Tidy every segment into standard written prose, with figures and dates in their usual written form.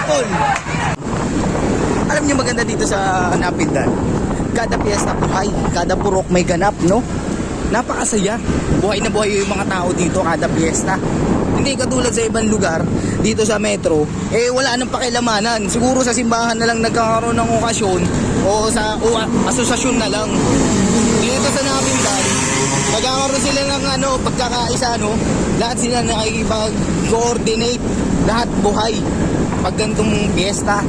Putol. Alam niyo maganda dito sa Napindan, kada piyesta buhay, kada purok may ganap, no? Napakasaya. Buhay na buhay yung mga tao dito kada piyesta. Hindi katulad sa ibang lugar dito sa metro, wala nang pakilamanan. Siguro sa simbahan na lang nagkakaroon ng okasyon o sa asosasyon na lang. Dito sa Napindan, nagkakaroon sila ng pagkakaisa, lahat sila nakikipag-coordinate, lahat buhay. Pag ganitong piyesta,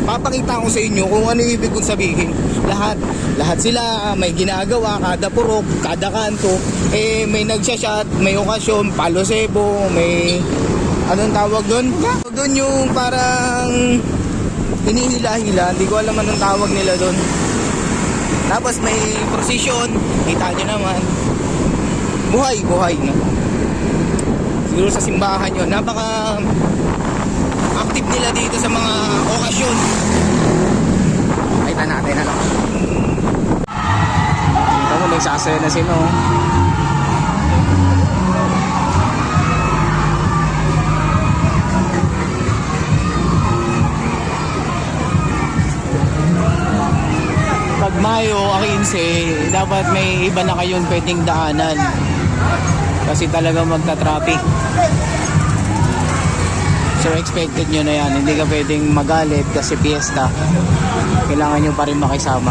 papakita ko sa inyo kung ano ibig kong sabihin. Lahat sila may ginagawa, kada purok, kada kanto, may nagsashot, may okasyon, palo sebo, may anong tawag doon? Doon yung parang hinihila-hila, hindi ko alam anong tawag nila doon. Tapos may procession, kita nyo naman. Buhay, no? Siguro sa simbahan yun, napaka active nila dito sa mga okasyon. Kita natin na lang. Kita mo, nagsasaya na sino. Pag Mayo, 15, dapat may iba na kayong pwedeng daanan. Kasi talaga magta-traffic. So expected nyo na yan, hindi ka pwedeng magalit kasi fiesta. Kailangan nyo pa rin makisama.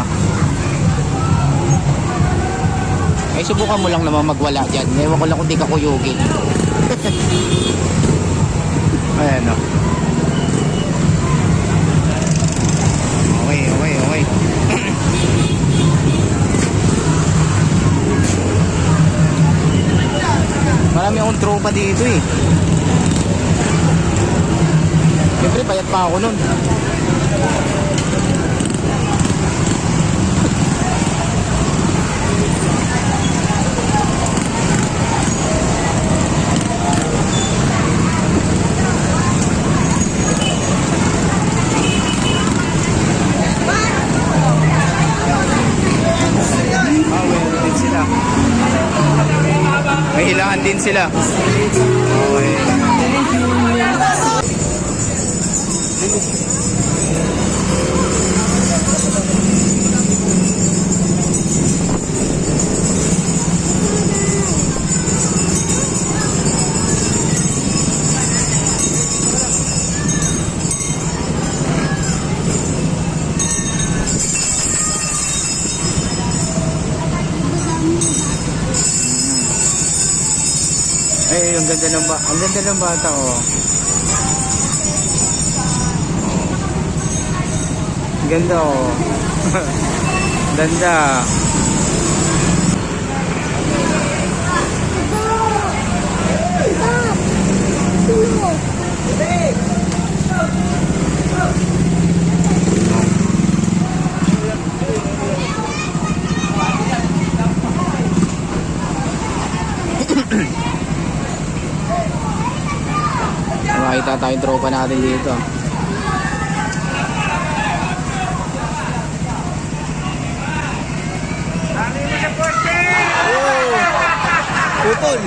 Subukan mo lang naman magwala dyan. Ewan ko lang kung di ka kuyugin. Ayan o. Okay. Marami akong tropa dito eh. Siyempre, bayad pa ako nun. May hilangan din sila. Okay. Ang ganda ng bata, oh. Ganda, oh. Ganda. Makita tayong tropa natin dito. Putol.